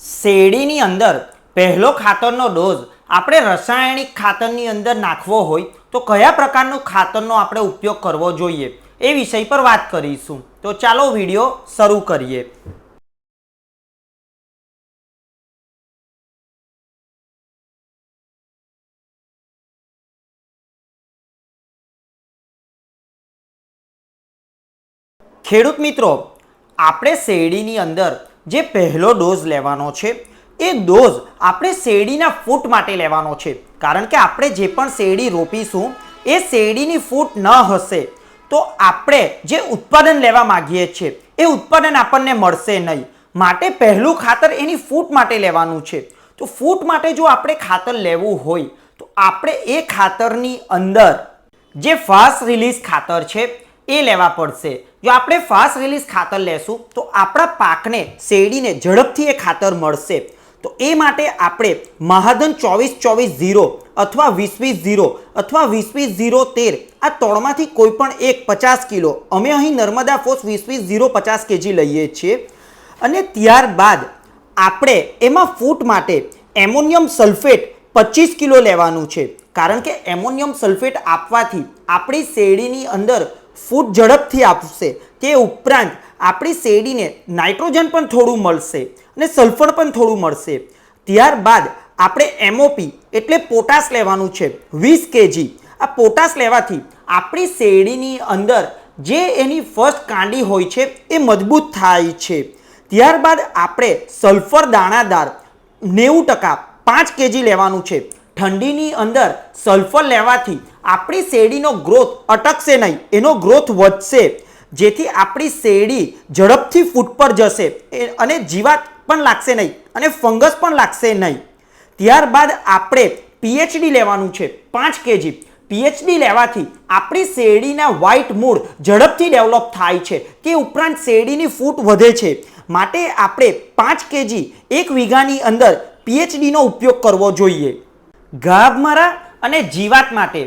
શેરડીની અંદર પહેલો ખાતરનો ડોઝ આપણે રાસાયણિક ખાતરની અંદર નાખવો હોય તો કયા પ્રકારનું ખાતરનો આપણે ઉપયોગ કરવો જોઈએ એ વિષય પર વાત કરીશું। તો ચાલો વિડિયો શરૂ કરીએ। ખેડૂત મિત્રો, આપણે શેરડીની અંદર જે પહેલો ડોઝ લેવાનો છે એ ડોઝ આપણે શેરડીના ફૂટ માટે લેવાનો છે, કારણ કે આપણે જે પણ શેરડી રોપીશું એ શેરડીની ફૂટ ન હશે તો આપણે જે ઉત્પાદન લેવા માંગીએ છીએ એ ઉત્પાદન આપણને મળશે નહીં। માટે પહેલું ખાતર એની ફૂટ માટે લેવાનું છે। તો ફૂટ માટે જો આપણે ખાતર લેવું હોય તો આપણે એ ખાતરની અંદર જે ફાસ્ટ રિલીઝ ખાતર છે એ લેવા પડશે। જો આપણે ફાસ્ટ રિલીઝ ખાતર લેશું તો આપણા પાકને શેરડીને ઝડપથી એ ખાતર મળશે। તો એ માટે આપણે મહાધન 24-24-0 અથવા 20-20-0 અથવા 20-20-0-13 આ ત્રણમાંથી કોઈ પણ એક 50 કિલો, અમે અહીં નર્મદા ફોસ 20-20-0 50 kg લઈએ છીએ। અને ત્યારબાદ આપણે એમાં ફૂટ માટે એમોનિયમ સલ્ફેટ 25 કિલો લેવાનું છે, કારણ કે એમોનિયમ સલ્ફેટ આપવાથી આપણી શેરડીની અંદર ફૂટ ઝડપથી આપશે। તે ઉપરાંત આપણી શેરડીને નાઇટ્રોજન પણ થોડું મળશે અને સલ્ફર પણ થોડું મળશે। ત્યારબાદ આપણે એમઓપી એટલે પોટાશ લેવાનું છે 20 kg। આ પોટાશ લેવાથી આપણી શેરડીની અંદર જે એની ફર્સ્ટ કાંડી હોય છે એ મજબૂત થાય છે। ત્યારબાદ આપણે સલ્ફર દાણાદાર 90% 5 kg લેવાનું છે। ઠંડીની અંદર સલ્ફર લેવાથી આપણી શેરડીનો ગ્રોથ અટકશે નહીં, એનો ગ્રોથ વધશે, જેથી આપણી શેરડી ઝડપથી ફૂટ પર જશે અને જીવાત પણ લાગશે નહીં અને ફંગસ પણ લાગશે નહીં। ત્યારબાદ આપણે પીએચડી લેવાનું છે 5 kg। પીએચડી લેવાથી આપણી શેરડીના વ્હાઇટ મૂળ ઝડપથી ડેવલપ થાય છે, તે ઉપરાંત શેરડીની ફૂટ વધે છે। માટે આપણે 5 kg 1 વીઘાની અંદર પીએચડીનો ઉપયોગ કરવો જોઈએ। ગાભમારા અને જીવાત માટે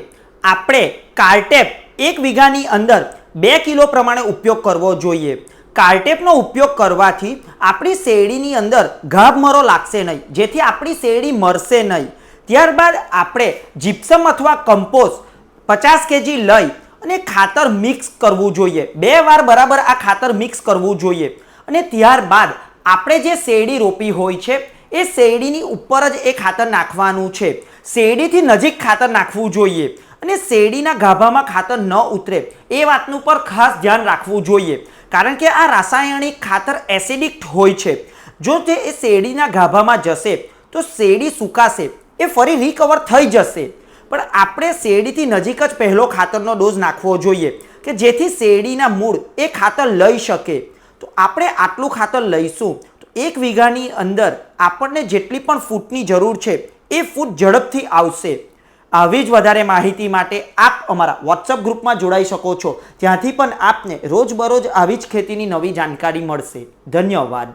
આપણે કાર્ટેપ 1 વીઘાની અંદર 2 કિલો પ્રમાણે ઉપયોગ કરવો જોઈએ। કાર્ટેપનો ઉપયોગ કરવાથી આપણી શેરડીની અંદર ગાભમરો લાગશે નહીં, જેથી આપણી શેરડી મરશે નહીં। ત્યારબાદ આપણે જીપ્સમ અથવા કમ્પોસ્ટ 50 kg લઈ અને ખાતર મિક્સ કરવું જોઈએ। 2 વાર બરાબર આ ખાતર મિક્સ કરવું જોઈએ। અને ત્યારબાદ આપણે જે શેરડી રોપી હોય છે એ શેરડીની ઉપર જ એ ખાતર નાખવાનું છે। શેરડીથી નજીક ખાતર નાખવું જોઈએ અને શેરડીના ગાભામાં ખાતર ન ઉતરે એ વાતનું પર ખાસ ધ્યાન રાખવું જોઈએ, કારણ કે આ રાસાયણિક ખાતર એસિડિક હોય છે। જો તે એ શેરડીના ગાભામાં જશે તો શેરડી સુકાશે, એ ફરી રિકવર થઈ જશે, પણ આપણે શેરડીથી નજીક જ પહેલો ખાતરનો ડોઝ નાખવો જોઈએ કે જેથી શેરડીના મૂળ એ ખાતર લઈ શકે। તો આપણે આટલું ખાતર લઈશું તો 1 વીઘાની અંદર આપણને જેટલી પણ ફૂટની જરૂર છે એ ફૂટ ઝડપથી આવશે। આવી જ વધારે માહિતી માટે આપ અમારા વોટ્સઅપ ગ્રુપમાં જોડાઈ શકો છો, ત્યાંથી પણ આપને રોજબરોજ આવી જ ખેતીની નવી જાણકારી મળશે। ધન્યવાદ।